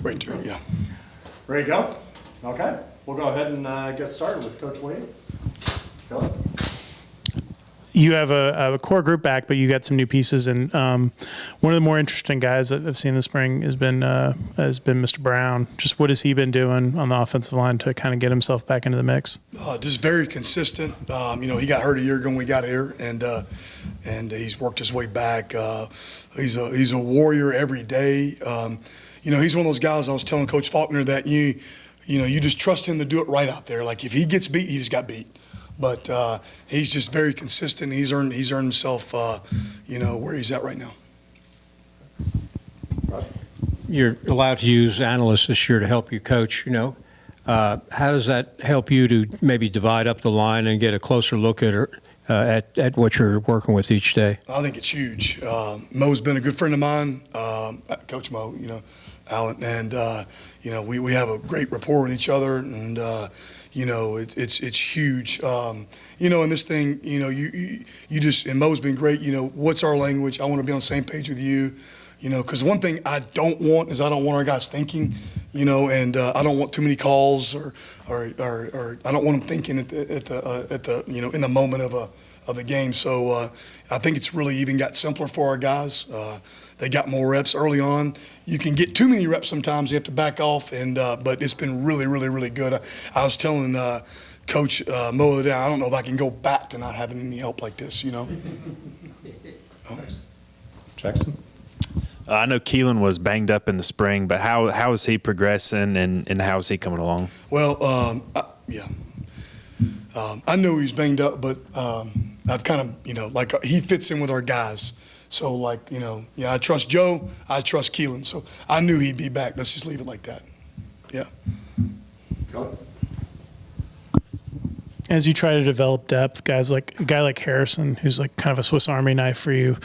right there, yeah. Ready to go? Okay. We'll go ahead and get started with Coach Wade. Go ahead. You have a core group back, but you got some new pieces. And one of the more interesting guys that I've seen this spring has been Mr. Brown. Just what has he been doing on the offensive line to kind of get himself back into the mix? Just very consistent. He got hurt a year ago when we got here, and he's worked his way back. He's a warrior every day. He's one of those guys. I was telling Coach Faulkner that you just trust him to do it right out there. Like if he gets beat, he just got beat. But he's just very consistent. He's earned himself, where he's at right now. You're allowed to use Analyst this year to help you coach. How does that help you to maybe divide up the line and get a closer look at what you're working with each day? I think it's huge. Mo's been a good friend of mine, Coach Mo. Alan, and we have a great rapport with each other, and it's huge. In this thing, you just, and Mo's been great. What's our language? I want to be on the same page with you. Because one thing I don't want is I don't want our guys thinking, and I don't want too many calls or I don't want them thinking at the in the moment of the game. So I think it's really even got simpler for our guys. They got more reps early on. You can get too many reps sometimes. You have to back off, but it's been really, really, really good. I was telling Coach Mo the other day, I don't know if I can go back to not having any help like this, Jackson? I know Keelan was banged up in the spring, but how is he progressing and how is he coming along? Well, I know he's banged up, but I've kind of, he fits in with our guys. So, I trust Joe, I trust Keelan. So I knew he'd be back. Let's just leave it like that. Yeah. Go. As you try to develop depth, a guy like Harrison, who's like kind of a Swiss Army knife for you,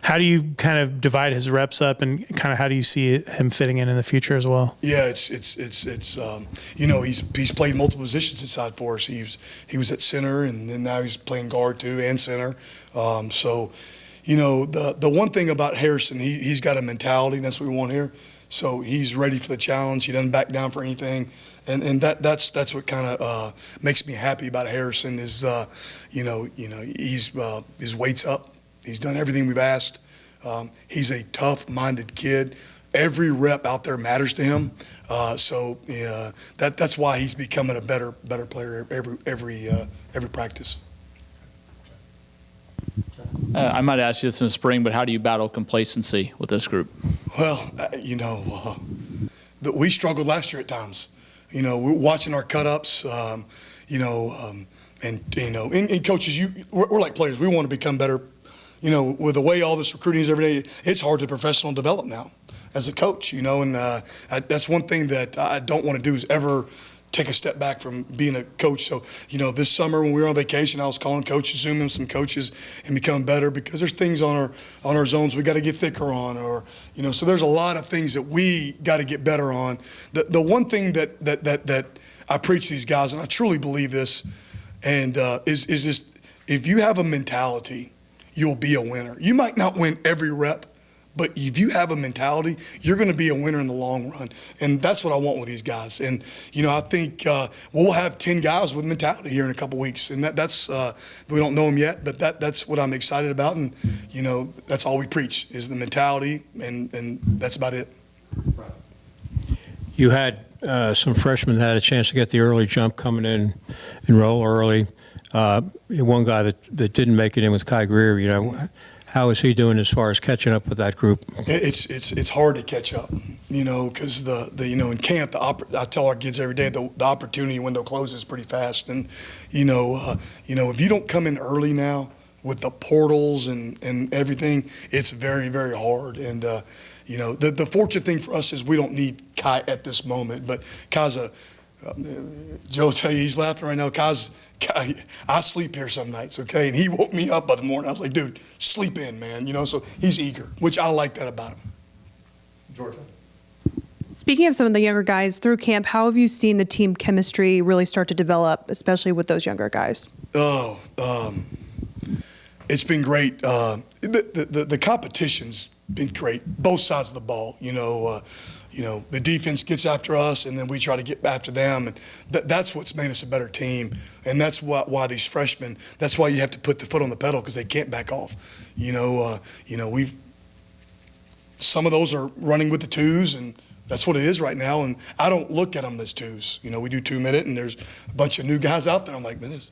how do you kind of divide his reps up, and kind of how do you see him fitting in the future as well? Yeah, he's played multiple positions inside for us. He was at center, and then now he's playing guard too and center. The one thing about Harrison, he's got a mentality, and that's what we want here. So he's ready for the challenge. He doesn't back down for anything. And that's what kind of makes me happy about Harrison is, he's his weight's up. He's done everything we've asked. He's a tough-minded kid. Every rep out there matters to him. That's why he's becoming a better player every practice. I might ask you this in the spring, but how do you battle complacency with this group? Well, we struggled last year at times. We're watching our cut-ups, and coaches, we're like players. We want to become better. With the way all this recruiting is every day, it's hard to professional develop now as a coach, and that's one thing that I don't want to do is ever take a step back from being a coach. So, this summer when we were on vacation, I was calling coaches, Zooming some coaches, and become better because there's things on our zones we got to get thicker on, or so there's a lot of things that we got to get better on. The one thing that I preach to these guys, and I truly believe this, and is just if you have a mentality, you'll be a winner. You might not win every rep, but if you have a mentality, you're going to be a winner in the long run. And that's what I want with these guys. And, I think we'll have 10 guys with mentality here in a couple weeks. And that's we don't know them yet, but that's what I'm excited about. And, that's all we preach is the mentality, and that's about it. Right. You had some freshmen that had a chance to get the early jump coming in, enroll early. One guy that didn't make it in with Kai Greer, how is he doing as far as catching up with that group? It's hard to catch up, because in camp, I tell our kids every day the opportunity window closes pretty fast, and if you don't come in early now with the portals and everything, it's very, very hard. And the fortunate thing for us is we don't need Kai at this moment, but Kai's Joe will tell you, he's laughing right now. Kai, I sleep here some nights, okay? And he woke me up by the morning. I was like, dude, sleep in, man. So he's eager, which I like that about him. Georgia. Speaking of some of the younger guys through camp, how have you seen the team chemistry really start to develop, especially with those younger guys? It's been great. The competition's been great, both sides of the ball. the defense gets after us, and then we try to get after them. And that's what's made us a better team, and that's why these freshmen. That's why you have to put the foot on the pedal because they can't back off. Some of those are running with the twos, and that's what it is right now. And I don't look at them as twos. We do 2 minute, and there's a bunch of new guys out there. I'm like, man, there's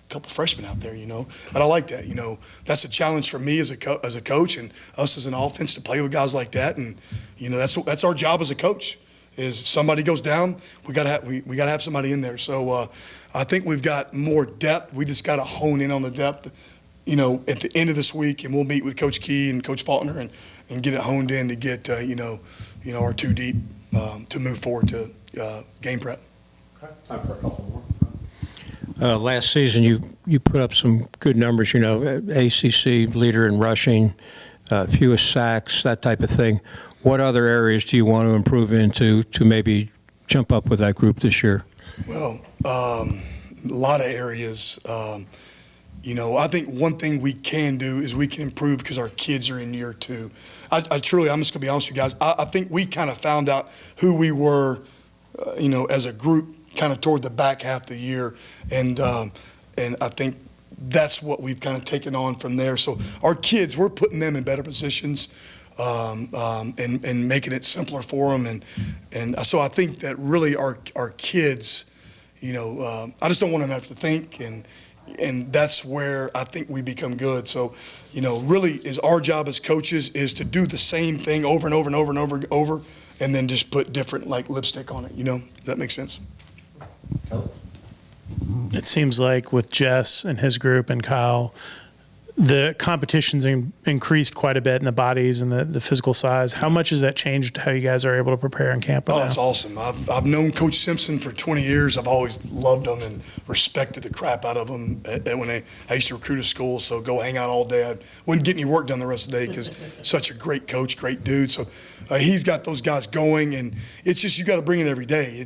a couple freshmen out there, and I like that. That's a challenge for me as a coach and us as an offense to play with guys like that. And that's our job as a coach. Is if somebody goes down, we gotta have somebody in there. So I think we've got more depth. We just got to hone in on the depth. At the end of this week, and we'll meet with Coach Key and Coach Faulkner and get it honed in to get our 2 deep to move forward to game prep. Okay, time for a couple more. Last season, you put up some good numbers. ACC leader in rushing, fewest sacks, that type of thing. What other areas do you want to improve into to maybe jump up with that group this year? Well, a lot of areas. I think one thing we can do is we can improve because our kids are in year 2. I'm just going to be honest with you guys. I think we kind of found out who we were, as a group kind of toward the back half of the year. And I think that's what we've kind of taken on from there. So our kids, we're putting them in better positions and making it simpler for them. And so I think that really our kids, I just don't want them to have to think, and that's where I think we become good. So, really is our job as coaches is to do the same thing over and over and over and over and over, and then just put different lipstick on it. Does that make sense? Kelly? It seems like with Jess and his group and Kyle, the competition's increased quite a bit in the bodies and the physical size. How much has that changed how you guys are able to prepare in camp? Oh, it's awesome. I've known Coach Simpson for 20 years. I've always loved him and respected the crap out of him. And when I used to recruit at school, so go hang out all day. I wouldn't get any work done the rest of the day because such a great coach, great dude. So he's got those guys going, and it's just you got to bring it every day.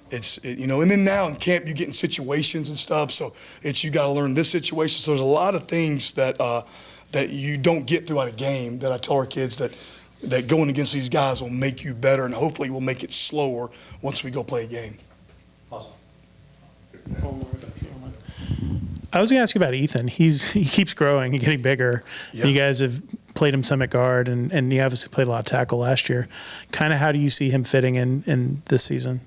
And then now in camp you get in situations and stuff, so you got to learn this situation. So there's a lot of things that you don't get throughout a game that I tell our kids that going against these guys will make you better, and hopefully will make it slower once we go play a game. Awesome. I was going to ask you about Ethan. He keeps growing and getting bigger. Yep. You guys have played him some at guard, and he obviously played a lot of tackle last year. Kind of how do you see him fitting in this season?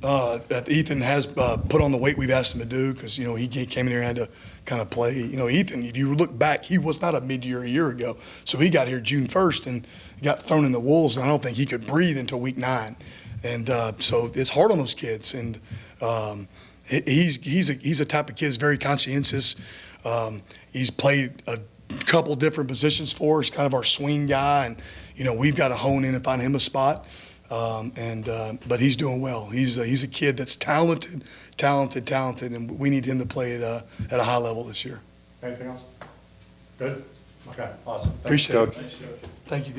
Ethan has put on the weight we've asked him to do because, he came in here and had to kind of play. Ethan, if you look back, he was not a mid-year a year ago. So he got here June 1st and got thrown in the wolves, and I don't think he could breathe until week 9. And so it's hard on those kids. And he's a type of kid that's very conscientious. He's played a couple different positions for us, kind of our swing guy, and we've got to hone in and find him a spot. But he's doing well. He's a kid that's talented, and we need him to play at a high level this year. Anything else? Good. Okay. Awesome. Appreciate it. Thanks, Coach. Thank you, guys.